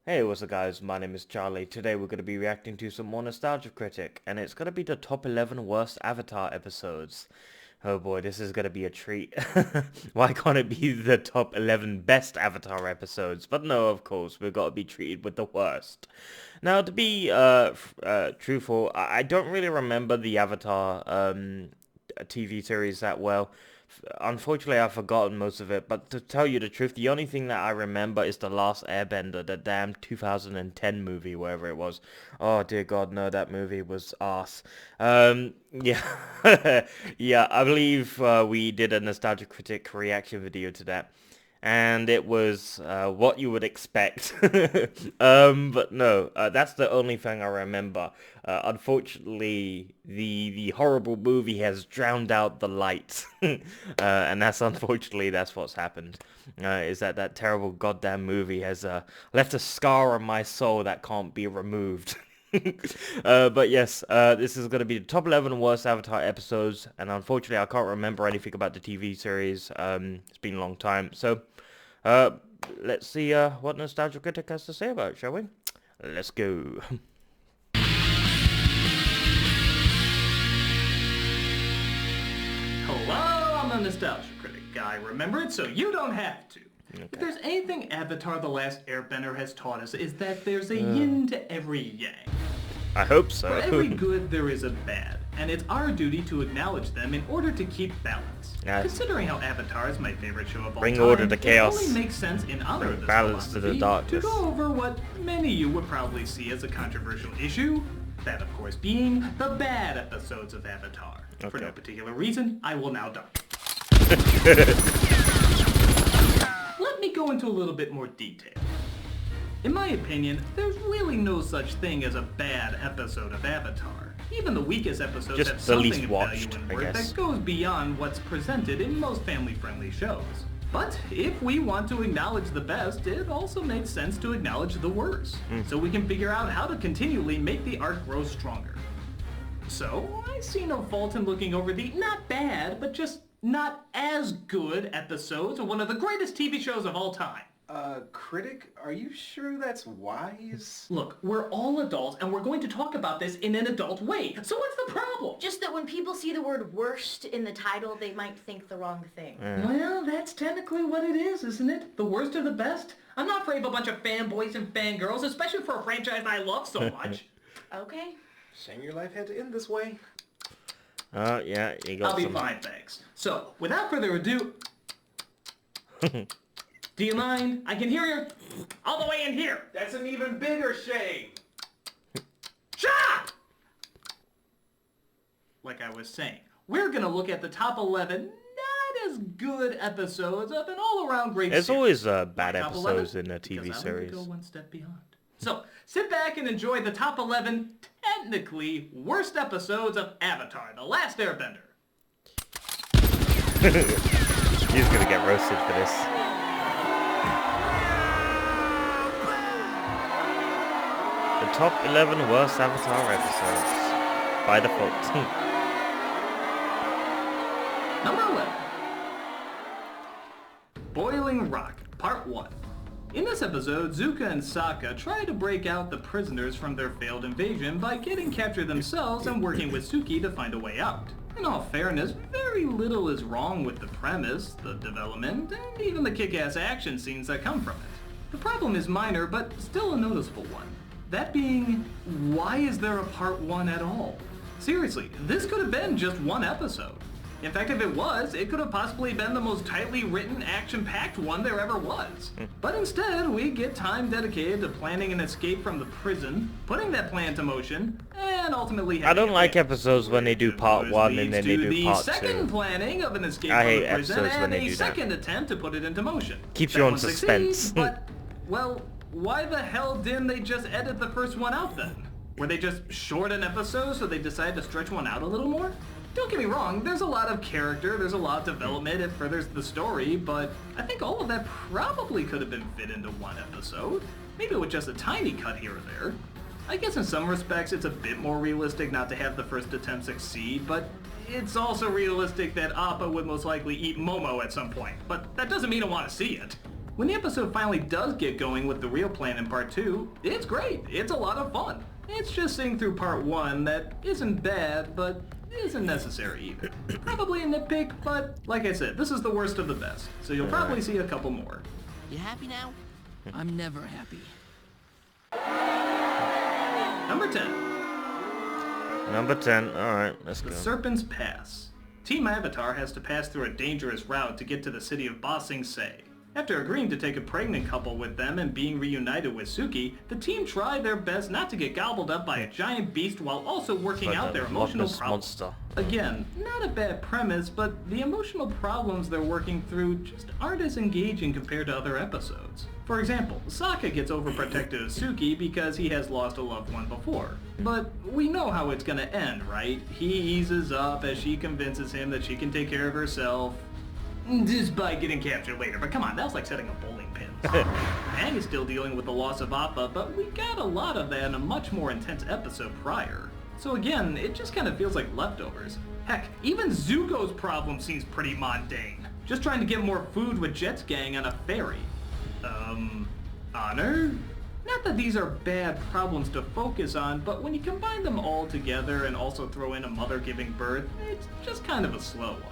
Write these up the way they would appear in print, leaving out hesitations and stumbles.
Hey, what's up guys, my name is Charlie. Today we're going to be reacting to some more Nostalgia Critic, and it's going to be the top 11 worst Avatar episodes. Oh boy, this is going to be a treat. Why can't it be the top 11 best Avatar episodes? But no, of course, we've got to be treated with the worst. Now, to be truthful, I don't really remember the Avatar TV series that well. Unfortunately, I've forgotten most of it, but to tell you the truth, the only thing that I remember is The Last Airbender, the damn 2010 movie, wherever it was. Oh, dear God, no, that movie was arse. Yeah, yeah, I believe we did a Nostalgia Critic reaction video to that. And it was what you would expect. But no, that's the only thing I remember. Unfortunately, the horrible movie has drowned out the light, and that's what's happened. Is that terrible goddamn movie has left a scar on my soul that can't be removed. But yes, this is going to be the top 11 worst Avatar episodes, and unfortunately I can't remember anything about the TV series. It's been a long time, so uh, let's see what Nostalgia Critic has to say about it, shall we? Let's go. Hello, I'm the Nostalgia Critic guy. Remember it so you don't have to. Okay. If there's anything Avatar The Last Airbender has taught us, is that there's a yin to every yang. I hope so. For every good, there is a bad, and it's our duty to acknowledge them in order to keep balance. Yes. Considering how Avatar is my favorite show of all Bring time, order to chaos. it only makes sense in honor of this balance to the philosophy darkness. to go over what many of you would probably see as a controversial issue, that of course being the bad episodes of Avatar. Okay. For no particular reason, I will now dart. Let me go into a little bit more detail. In my opinion, there's really no such thing as a bad episode of Avatar. Even the weakest episodes Just have the something least of watched, value and I worth guess. that goes beyond what's presented in most family-friendly shows. But if we want to acknowledge the best, it also makes sense to acknowledge the worst, so we can figure out how to continually make the art grow stronger. So, I see no fault in looking over the not bad, but just not as good episodes of one of the greatest TV shows of all time. Critic, are you sure that's wise? Look, we're all adults and we're going to talk about this in an adult way. So what's the problem? Just that when people see the word worst in the title, they might think the wrong thing. Well, that's technically what it is, isn't it? The worst of the best? I'm not afraid of a bunch of fanboys and fangirls, especially for a franchise I love so much. Okay. Shame your life had to end this way. Yeah, you got I'll be some. fine, thanks. So, without further ado... Do you mind? I can hear you all the way in here. That's an even bigger shame. Shut up! Like I was saying, we're gonna look at the top 11 not as good episodes of an all-around great There's series. always bad Top episodes 11, in a TV because series. I want to go one step beyond. So, sit back and enjoy the top 11 technically worst episodes of Avatar: The Last Airbender. He's gonna get roasted for this. The top 11 worst Avatar episodes. By default. Number 11. Boiling Rock, Part 1. In this episode, Zuko and Sokka try to break out the prisoners from their failed invasion by getting captured themselves and working with Suki to find a way out. In all fairness, very little is wrong with the premise, the development, and even the kick-ass action scenes that come from it. The problem is minor, but still a noticeable one. That being, why is there a Part 1 at all? Seriously, this could have been just one episode. In fact, if it was, it could have possibly been the most tightly written, action-packed one there ever was. But instead, we get time dedicated to planning an escape from the prison, putting that plan to motion, and ultimately I don't having like it. episodes when they do part 1 and then they do part 2. The second planning of an escape I from hate the prison episodes when and they a do that. second attempt to put it into motion. Keeps That you on one suspense. succeeds, but, well, why the hell didn't they just edit the first one out then? Were they just short an episode so they decided to stretch one out a little more? Don't get me wrong, there's a lot of character, there's a lot of development, it furthers the story, but I think all of that probably could have been fit into one episode. Maybe with just a tiny cut here or there. I guess in some respects it's a bit more realistic not to have the first attempt succeed, but it's also realistic that Appa would most likely eat Momo at some point. But that doesn't mean I want to see it. When the episode finally does get going with the real plan in part 2, it's great. It's a lot of fun. It's just sitting through part 1 that isn't bad, but isn't necessary either. Probably a nitpick, but like I said, this is the worst of the best, so you'll probably see a couple more. You happy now? I'm never happy. Number 10. Number 10. Alright, let's The go. Serpent's Pass. Team Avatar has to pass through a dangerous route to get to the city of Ba Sing Se. After agreeing to take a pregnant couple with them and being reunited with Suki, the team try their best not to get gobbled up by a giant beast while also working Like out a their emotional Loch Ness problems. monster. Again, not a bad premise, but the emotional problems they're working through just aren't as engaging compared to other episodes. For example, Sokka gets overprotective of Suki because he has lost a loved one before. But we know how it's gonna end, right? He eases up as she convinces him that she can take care of herself, just by getting captured later. But come on, that was like setting up bowling pins. Aang is still dealing with the loss of Appa, but we got a lot of that in a much more intense episode prior. So again, it just kind of feels like leftovers. Heck, even Zuko's problem seems pretty mundane. Just trying to get more food with Jet's gang on a ferry. Honor? Not that these are bad problems to focus on, but when you combine them all together and also throw in a mother giving birth, it's just kind of a slow one.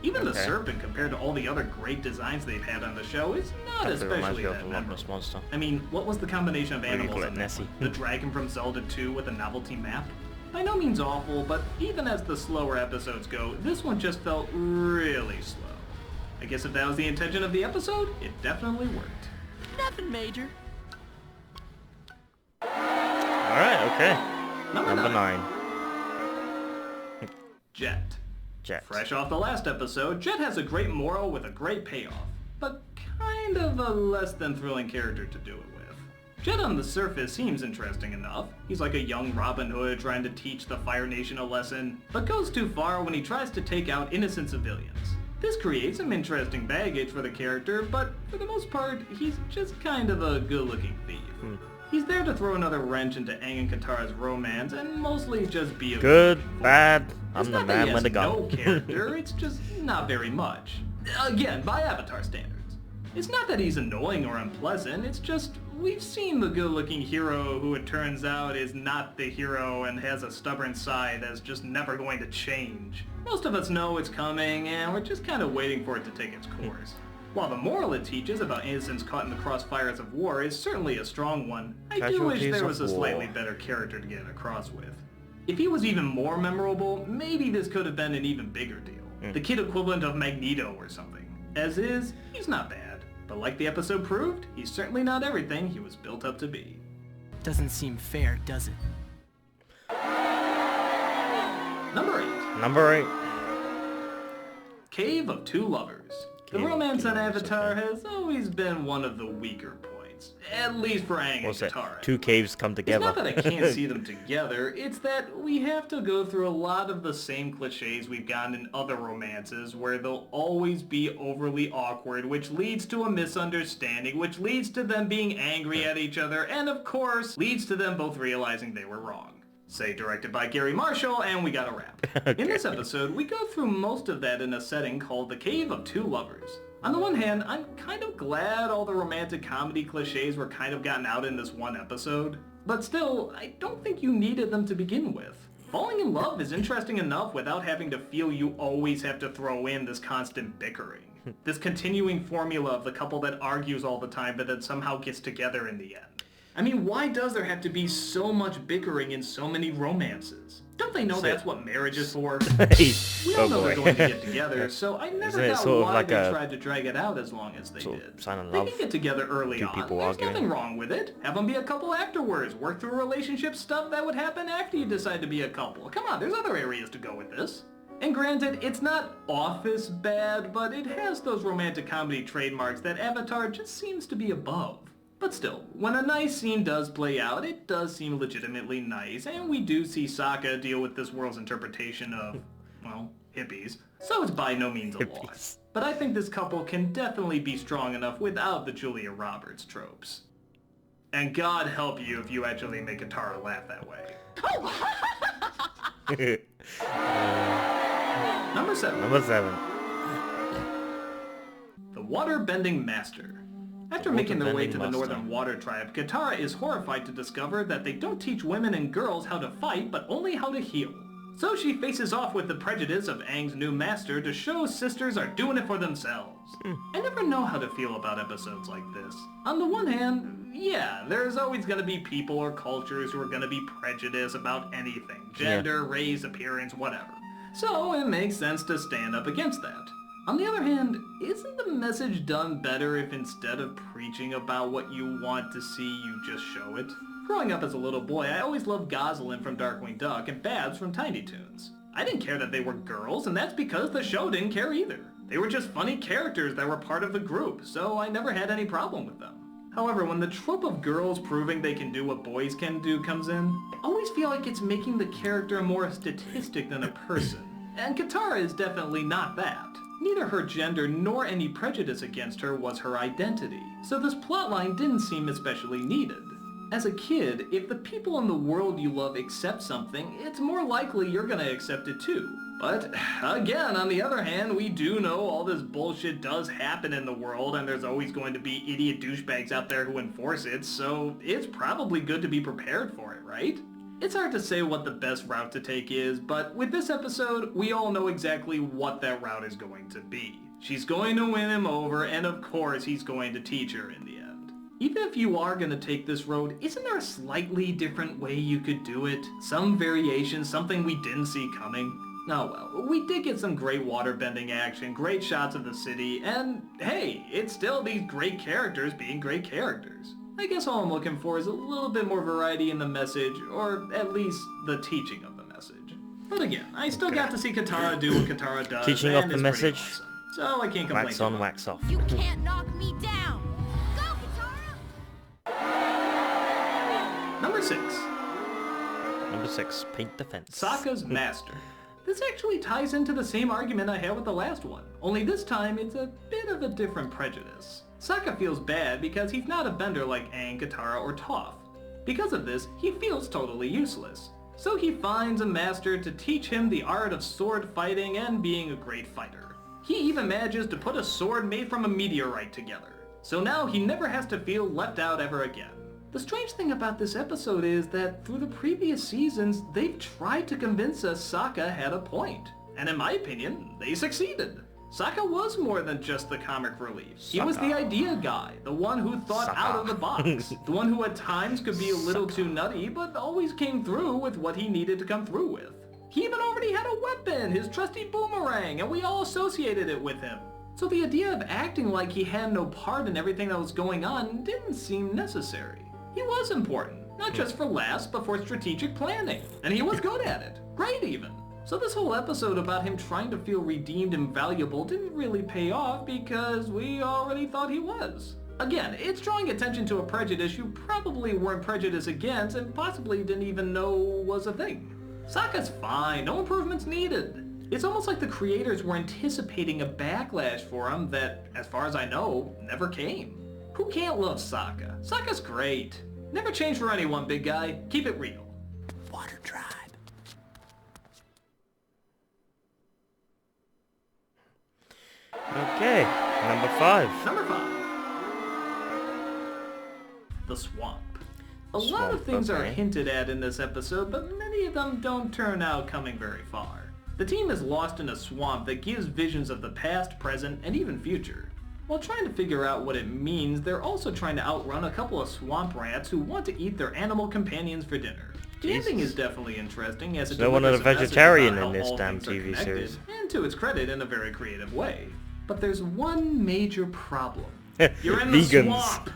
Even the serpent, compared to all the other great designs they've had on the show, is not Definitely reminds especially me of that the Loch Ness memorable. monster. I mean, what was the combination of do you animals call it, in that Nessie? one? The dragon from Zelda 2 with a novelty map? By no means awful, but even as the slower episodes go, this one just felt really slow. I guess if that was the intention of the episode, it definitely worked. Nothing major. Alright, okay. Number Number 9. 9. Jet. Jet. Fresh off the last episode, Jet has a great moral with a great payoff, but kind of a less than thrilling character to do it with. Jet on the surface seems interesting enough. He's like a young Robin Hood trying to teach the Fire Nation a lesson, but goes too far when he tries to take out innocent civilians. This creates some interesting baggage for the character, but for the most part, he's just kind of a good-looking thief. He's there to throw another wrench into Aang and Katara's romance and mostly just be a Good, looking fool. bad, It's I'm the not that he man with has the gun. no character, it's just not very much. Again, by Avatar standards. It's not that he's annoying or unpleasant, it's just we've seen the good-looking hero who it turns out is not the hero and has a stubborn side that's just never going to change. Most of us know it's coming and we're just kind of waiting for it to take its course. While the moral it teaches about innocents caught in the crossfires of war is certainly a strong one, I do wish Casualties there of was a war. slightly better character to get it across with. If he was even more memorable, maybe this could have been an even bigger deal. The kid equivalent of Magneto or something. As is, he's not bad. But like the episode proved, he's certainly not everything he was built up to be. Doesn't seem fair, does it? Number 8. Number 8. Cave of Two Lovers. The Cave of romance Two on Lovers, Avatar okay. has always been one of the weaker points. At least for Aang and What's that? Katara. Two caves come It's together. not that I can't see them together, it's that we have to go through a lot of the same cliches we've gotten in other romances where they'll always be overly awkward, which leads to a misunderstanding, which leads to them being angry at each other, and of course, leads to them both realizing they were wrong. Say directed by Gary Marshall, and we got a wrap. In this episode, we go through most of that in a setting called the Cave of Two Lovers. On the one hand, I'm kind of glad all the romantic comedy cliches were kind of gotten out in this one episode. But still, I don't think you needed them to begin with. Falling in love is interesting enough without having to feel you always have to throw in this constant bickering. This continuing formula of the couple that argues all the time but then somehow gets together in the end. I mean, why does there have to be so much bickering in so many romances? Don't they know that's what marriage is for? Hey, We all oh know boy. they're going to get together, so I never Isn't it got sort of why like they a tried to drag it out as long as they sort of did. sign of They love? can get together early Two on. people There's arguing. nothing wrong with it. Have them be a couple afterwards. Work through relationship stuff that would happen after you decide to be a couple. Come on, there's other areas to go with this. And granted, it's not Office bad, but it has those romantic comedy trademarks that Avatar just seems to be above. But still, when a nice scene does play out, it does seem legitimately nice, and we do see Sokka deal with this world's interpretation of, well, hippies. So it's by no means a loss. Hippies. But I think this couple can definitely be strong enough without the Julia Roberts tropes. And God help you if you actually make Katara laugh that way. Number 7. Number 7. The Water-Bending Master. After making their way to the waterbending Northern master. Water Tribe, Katara is horrified to discover that they don't teach women and girls how to fight, but only how to heal. So she faces off with the prejudice of Aang's new master to show sisters are doing it for themselves. I never know how to feel about episodes like this. On the one hand, yeah, there's always going to be people or cultures who are going to be prejudiced about anything. Gender, race, appearance, whatever. So it makes sense to stand up against that. On the other hand, isn't the message done better if instead of preaching about what you want to see, you just show it? Growing up as a little boy, I always loved Gosalyn from Darkwing Duck and Babs from Tiny Toons. I didn't care that they were girls, and that's because the show didn't care either. They were just funny characters that were part of the group, so I never had any problem with them. However, when the trope of girls proving they can do what boys can do comes in, I always feel like it's making the character more a statistic than a person. And Katara is definitely not that. Neither her gender nor any prejudice against her was her identity, so this plotline didn't seem especially needed. As a kid, if the people in the world you love accept something, it's more likely you're gonna accept it too. But, again, on the other hand, we do know all this bullshit does happen in the world, and there's always going to be idiot douchebags out there who enforce it, so it's probably good to be prepared for it, right? It's hard to say what the best route to take is, but with this episode, we all know exactly what that route is going to be. She's going to win him over, and of course he's going to teach her in the end. Even if you are going to take this road, isn't there a slightly different way you could do it? Some variation, something we didn't see coming? Oh well, we did get some great waterbending action, great shots of the city, and hey, it's still these great characters being great characters. I guess all I'm looking for is a little bit more variety in the message, or at least the teaching of the message. But again, I still got to see Katara do what Katara does, Teaching and of the it's pretty message. awesome. So I can't complain. Wax too on, much. wax off. You can't knock me down. Go, Katara! Number 6. Number 6, paint the fence. Sokka's master. This actually ties into the same argument I had with the last one, only this time it's a bit of a different prejudice. Sokka feels bad because he's not a bender like Aang, Katara, or Toph. Because of this, he feels totally useless. So he finds a master to teach him the art of sword fighting and being a great fighter. He even manages to put a sword made from a meteorite together. So now he never has to feel left out ever again. The strange thing about this episode is that through the previous seasons, they've tried to convince us Sokka had a point. And in my opinion, they succeeded. Sokka was more than just the comic relief. He was the idea guy, the one who thought out of the box, the one who at times could be a little too nutty, but always came through with what he needed to come through with. He even already had a weapon, his trusty boomerang, and we all associated it with him. So the idea of acting like he had no part in everything that was going on didn't seem necessary. He was important, not just for laughs, but for strategic planning. And he was good at it. Great even. So this whole episode about him trying to feel redeemed and valuable didn't really pay off because we already thought he was. Again, it's drawing attention to a prejudice you probably weren't prejudiced against and possibly didn't even know was a thing. Sokka's fine, no improvements needed. It's almost like the creators were anticipating a backlash for him that, as far as I know, never came. Who can't love Sokka? Sokka's great. Never change for anyone, big guy. Keep it real. Water Tribe. Okay, number 5. Number 5. The Swamp. A lot Swamp, of things are okay. hinted at in this episode, but many of them don't turn out coming very far. The team is lost in a swamp that gives visions of the past, present, and even future. While trying to figure out what it means, they're also trying to outrun a couple of swamp rats who want to eat their animal companions for dinner. The ending is definitely interesting as it No one is a delivers message vegetarian about in how this all damn things are TV connected, series. and to its credit, in a very creative way. But there's one major problem. You're in the Vegans. swamp.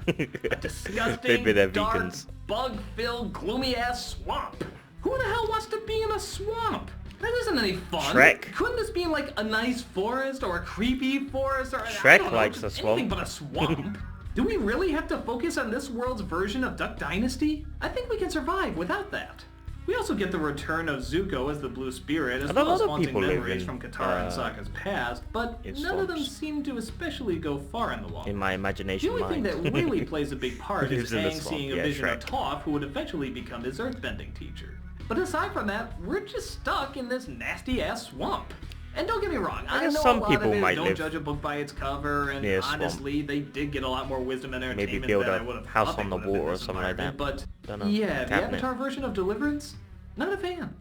A disgusting, Maybe they're dark, vegans. bug-filled, gloomy-ass swamp. Who the hell wants to be in a swamp? That isn't any fun. Shrek. Couldn't this be in like a nice forest or a creepy forest or I Shrek don't know, likes just a swamp. anything but a swamp? Do we really have to focus on this world's version of Duck Dynasty? I think we can survive without that. We also get the return of Zuko as the Blue Spirit, as I know well as a lot of haunting people live memories in, from Katara and Sokka's past, but in none of them swamps. seem to especially go far in the long In run. my The imagination only thing mind. that really plays a big part is Lives in the Aang swamp, seeing a yeah, vision of Shrek. Toph, who would eventually become his earthbending teacher. But aside from that, we're just stuck in this nasty-ass swamp. And don't get me wrong, I guess know some a lot people of it is might don't live judge a book by its cover, and near a swamp. honestly, they did get a lot more wisdom and Maybe entertainment build than a I would have house thought on the they would have in water or this something like that. environment, But Dunno. yeah, the Cabinet. Avatar version of Deliverance, not a fan.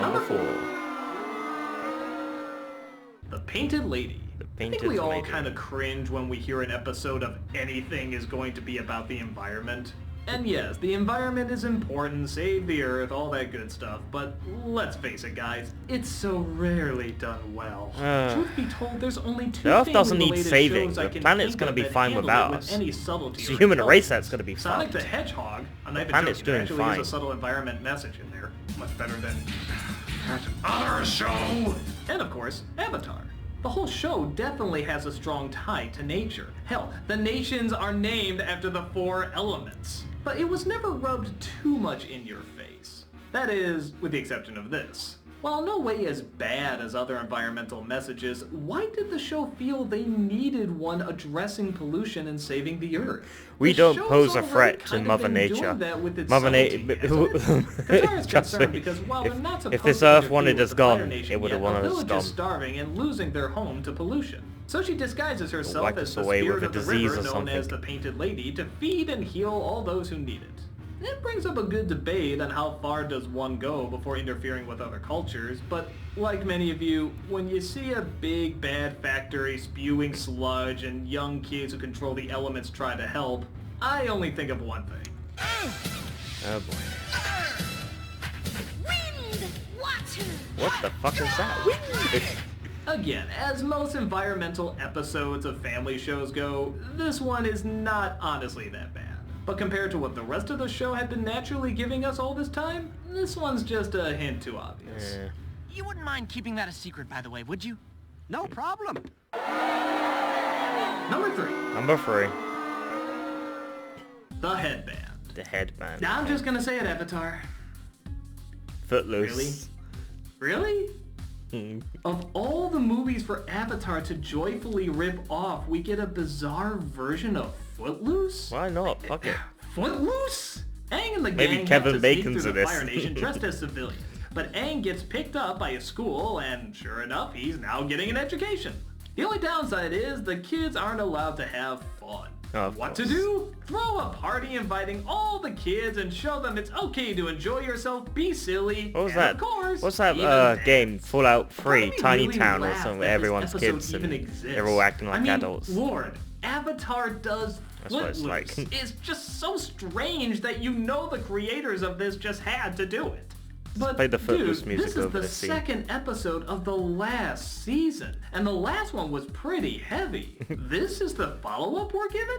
Number 4. The Painted Lady. The I think Painted we all Lady. kind of cringe when we hear an episode of anything is going to be about the environment. And yes, the environment is important, save the earth, all that good stuff, but let's face it guys, it's so rarely done well. Truth be told, there's only two The Earth doesn't need family-related saving. shows I The can planet's think gonna of be that fine handle without it with us. any subtlety It's or the human race intelligence. that's gonna be Sonic fucked. the Hedgehog, I'm not even planet's joking, doing there actually fine. is a subtle environment message in there. Much better than that other show! And of course, Avatar. The whole show definitely has a strong tie to nature. Hell, the nations are named after the 4 elements. But it was never rubbed too much in your face. That is, with the exception of this. While no way as bad as other environmental messages, why did the show feel they needed one addressing pollution and saving the earth? We The don't show's pose a already threat to kind of Mother been doing Nature. that with its Mother subtlety, Nature. hasn't it? Qatar is Trust concerned me. because while they're not If supposed this to Earth interfere wanted with us the Fire gone, Nation it would have yet, wanted the us village gone. is starving and losing their home to pollution. So she disguises herself wipe as us the away spirit with a of the disease river or known as something. the Painted Lady to feed and heal all those who need it. It brings up a good debate on how far does one go before interfering with other cultures, but like many of you, when you see a big bad factory spewing sludge and young kids who control the elements try to help, I only think of one thing. Oh boy. Wind! Water! What the fuck is that? Again, as most environmental episodes of family shows go, this one is not honestly that bad. But compared to what the rest of the show had been naturally giving us all this time, this one's just a hint too obvious. Yeah. You wouldn't mind keeping that a secret, by the way, would you? No problem. Number 3, Number 3. The Headband. The Headband. Now I'm just gonna say it, Avatar. Footloose. Really? Hmm. Of all the movies for Avatar to joyfully rip off, we get a bizarre version of Footloose? Why not? Fuck it. Footloose? Aang and the Maybe gang Kevin have to sneak Bacon's through in the this. Fire Nation dressed as civilians. But Aang gets picked up by a school, and sure enough, he's now getting an education. The only downside is the kids aren't allowed to have fun. Oh, of What to course. do? Throw a party inviting all the kids and show them it's okay to enjoy yourself, be silly, What was and that? of course, What's that even game? dance. Fallout Part 3, of me Tiny really Town or laughs something. that Everyone's this kids episode and even exists. they're all acting like I mean, adults. Lord, Avatar does That's what it's Footloose. like. It's just so strange that you know the creators of this just had to do it. But play the Footloose dude, music this is over the the scene. second episode of the last season, and the last one was pretty heavy. This is the follow-up we're given?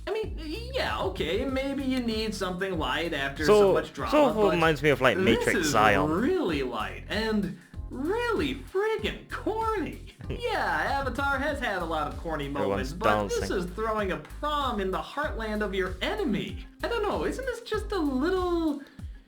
I mean, yeah, okay, maybe you need something light after so much drama, sort of but reminds me of like Matrix this is Zion. really light and really friggin' corny. Yeah, Avatar has had a lot of corny moments, Everyone's but this dancing. is throwing a prom in the heartland of your enemy. I don't know, isn't this just a little...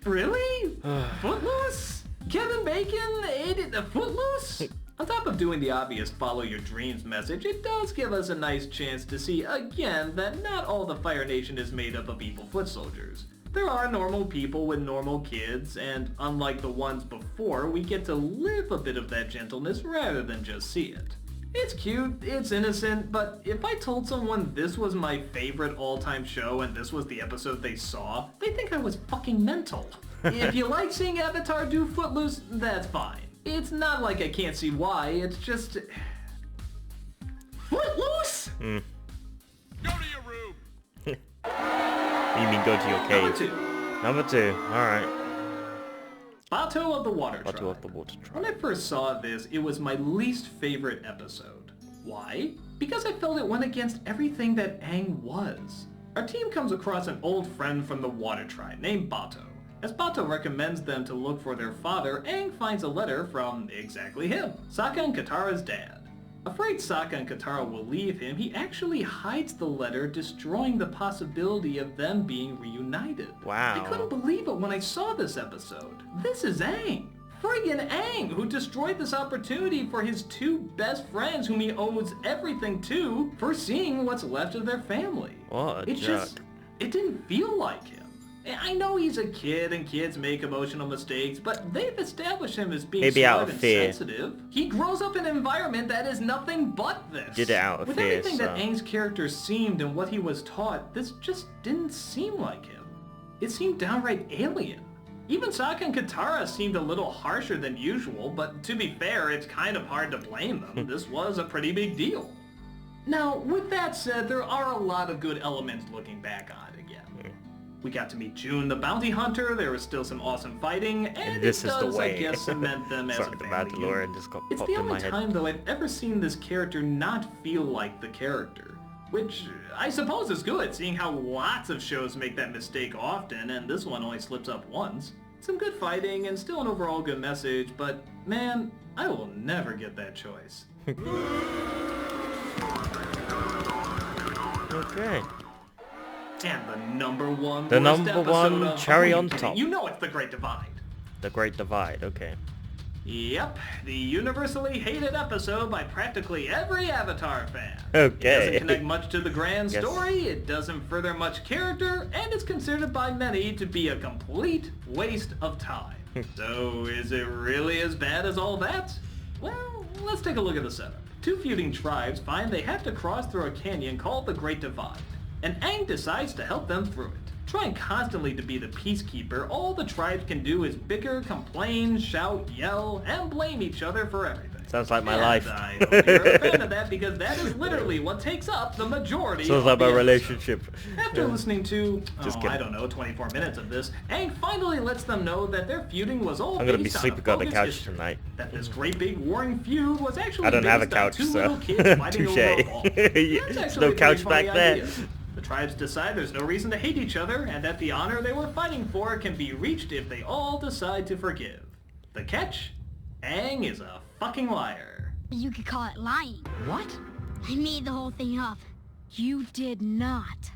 Really? Footloose? Kevin Bacon ate a Footloose? On top of doing the obvious follow your dreams message, it does give us a nice chance to see again that not all the Fire Nation is made up of evil foot soldiers. There are normal people with normal kids, and unlike the ones before, we get to live a bit of that gentleness rather than just see it. It's cute, it's innocent, but if I told someone this was my favorite all-time show and this was the episode they saw, they think I was fucking mental. If you like seeing Avatar do Footloose, that's fine. It's not like I can't see why, it's just... Footloose? Mm. Go to your room. You mean go to your Number cave? 2. Number 2. Alright. Bato of the Water Tribe. Bato of the Water When I Tribe. first saw this, it was my least favorite episode. Why? Because I felt it went against everything that Aang was. Our team comes across an old friend from the Water Tribe named Bato. As Bato recommends them to look for their father, Aang finds a letter from exactly him, Sokka and Katara's dad. Afraid Sokka and Katara will leave him, he actually hides the letter, destroying the possibility of them being reunited. Wow. I couldn't believe it when I saw this episode. This is Aang. Friggin' Aang, who destroyed this opportunity for his two best friends whom he owes everything to for seeing what's left of their family. What a It jerk. just, it didn't feel like him. I know he's a kid and kids make emotional mistakes, but they've established him as being Maybe out smart of and fear. sensitive. He grows up in an environment that is nothing but this. Did it out of With fear, everything that so- Aang's character seemed and what he was taught, this just didn't seem like him. It seemed downright alien. Even Sokka and Katara seemed a little harsher than usual, but to be fair, it's kind of hard to blame them. This was a pretty big deal. Now, with that said, there are a lot of good elements looking back on it again. We got to meet June the bounty hunter, there was still some awesome fighting, and this it is the does, way. I guess, cement them as a Sorry, the family unit. Mandalorian just got It's popped the in my only head. time, though, I've ever seen this character not feel like the character. Which, I suppose is good, seeing how lots of shows make that mistake often, and this one only slips up once. Some good fighting, and still an overall good message, but, man, I will never get that choice. Okay. And the number one The worst number episode one of... cherry Who are on you kidding? top. You know it's The Great Divide. The Great Divide, okay. Yep, the universally hated episode by practically every Avatar fan. It Okay. doesn't connect much to the grand Yes. story, it doesn't further much character, and it's considered by many to be a complete waste of time. So, is it really as bad as all that? Well, let's take a look at the setup. Two feuding tribes find they have to cross through a canyon called the Great Divide, and Aang decides to help them through it. Trying constantly to be the peacekeeper, all the tribes can do is bicker, complain, shout, yell, and blame each other for everything. Sounds like my And life. I hope you're a fan of that because that is literally what takes up the majority Sounds of like the my episode. relationship. After listening to, Just I kidding. don't know, 24 minutes of this, Aang finally lets them know that their feuding was all I'm gonna be based sleeping on on the focused couch history. tonight. That this great big warring feud was actually I don't have a based on couch, two so little kids fighting over a touche. ball. There's That's no actually a couch pretty funny back there. idea. The tribes decide there's no reason to hate each other, and that the honor they were fighting for can be reached if they all decide to forgive. The catch? Aang is a fucking liar. You could call it lying. What? I made the whole thing up. You did not.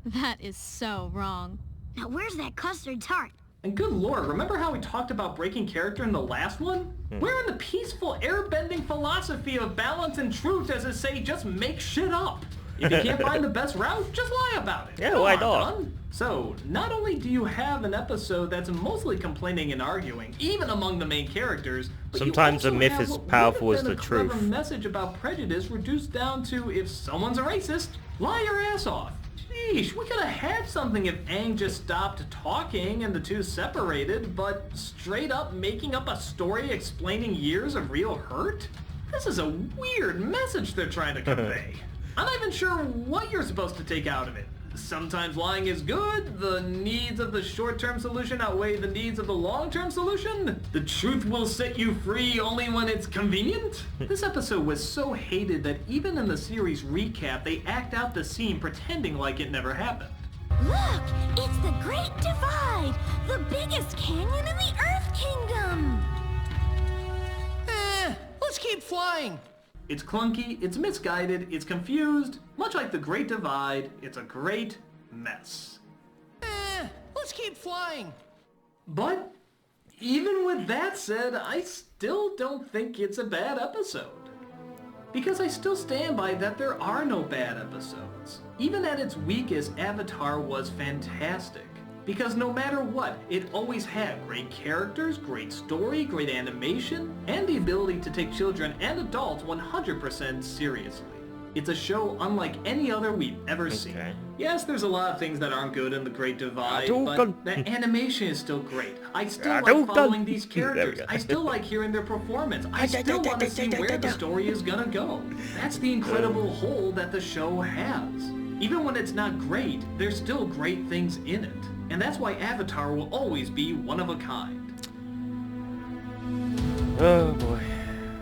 That is so wrong. Now where's that custard tart? And good lord, remember how we talked about breaking character in the last one? Where in the peaceful airbending philosophy of balance and truth does it say just make shit up? If you can't find the best route, just lie about it. Yeah, Come why on, not? Don. So, not only do you have an episode that's mostly complaining and arguing, even among the main characters, but Sometimes you a also myth have is what would powerful have as been the a clever truth. message about prejudice reduced down to if someone's a racist, lie your ass off. Sheesh, we could have had something if Aang just stopped talking and the two separated, but straight up making up a story explaining years of real hurt? This is a weird message they're trying to convey. I'm not even sure what you're supposed to take out of it. Sometimes lying is good, the needs of the short-term solution outweigh the needs of the long-term solution, the truth will set you free only when it's convenient. This episode was so hated that even in the series recap, they act out the scene pretending like it never happened. Look, it's the Great Divide, the biggest canyon in the Earth Kingdom. Let's keep flying. It's clunky, it's misguided, it's confused. Much like the Great Divide, it's a great mess. Let's keep flying. But even with that said, I still don't think it's a bad episode. Because I still stand by that there are no bad episodes. Even at its weakest, Avatar was fantastic. Because no matter what, it always had great characters, great story, great animation, and the ability to take children and adults 100% seriously. It's a show unlike any other we've ever seen. Yes, there's a lot of things that aren't good in The Great Divide, but the animation is still great. I still like following these characters. I still like hearing their performance. I still want to see where the story is gonna go. That's the incredible whole that the show has. Even when it's not great, there's still great things in it. And that's why Avatar will always be one of a kind. Oh boy.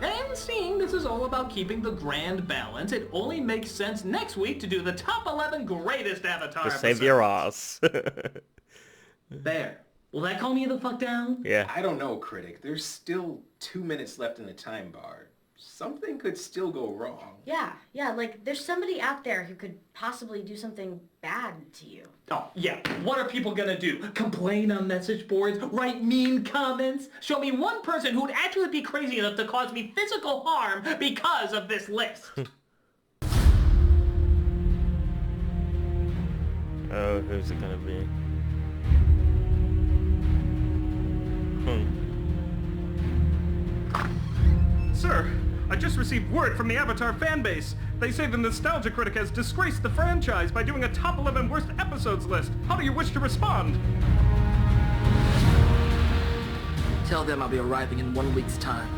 And seeing this is all about keeping the grand balance, it only makes sense next week to do the top 11 greatest Avatar To episodes. save your ass. There. Will that calm you the fuck down? Yeah. I don't know, Critic. There's still 2 minutes left in the time bar. Something could still go wrong. Yeah, like there's somebody out there who could possibly do something bad to you. Oh, yeah. What are people gonna do? Complain on message boards? Write mean comments? Show me one person who'd actually be crazy enough to cause me physical harm because of this list. Oh, who's it gonna be? Sir, I just received word from the Avatar fanbase. They say the Nostalgia Critic has disgraced the franchise by doing a top 11 worst episodes list. How do you wish to respond? Tell them I'll be arriving in 1 week's time.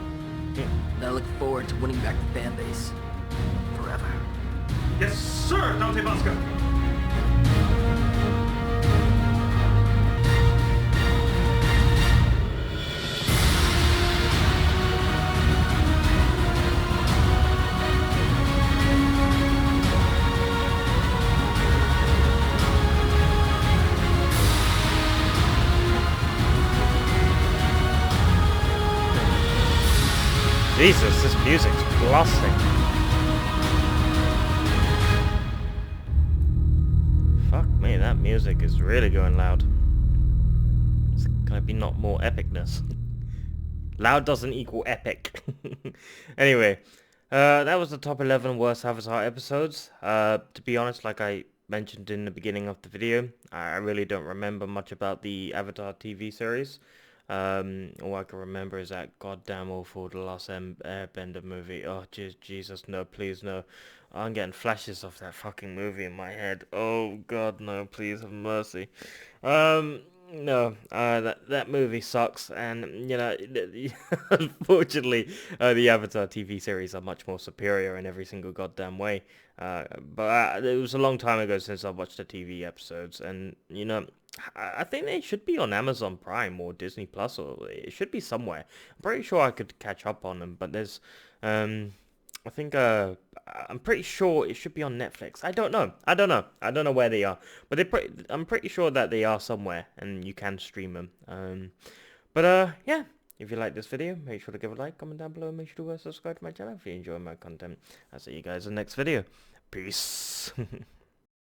And I look forward to winning back the fanbase. Forever. Yes, sir, Dante Bosco. Jesus, this music's blasting. Fuck me, that music is really going loud. Can it be not more epicness? Loud doesn't equal epic. Anyway, that was the top 11 worst Avatar episodes. To be honest, like I mentioned in the beginning of the video, I really don't remember much about the Avatar TV series. All I can remember is that goddamn awful The Last Airbender movie. Oh, Jesus, no, please, no. I'm getting flashes of that fucking movie in my head. Oh, God, no, please have mercy. No, that movie sucks, and, you know, unfortunately, the Avatar TV series are much more superior in every single goddamn way. But it was a long time ago since I watched the TV episodes, and, you know, I think they should be on Amazon Prime or Disney Plus, or it should be somewhere. I'm pretty sure I could catch up on them, but there's, I think, I'm pretty sure it should be on Netflix. I don't know where they are, but I'm pretty sure that they are somewhere, and you can stream them. Yeah. If you like this video, make sure to give a like, comment down below, and make sure to subscribe to my channel if you enjoy my content. I'll see you guys in the next video. Peace.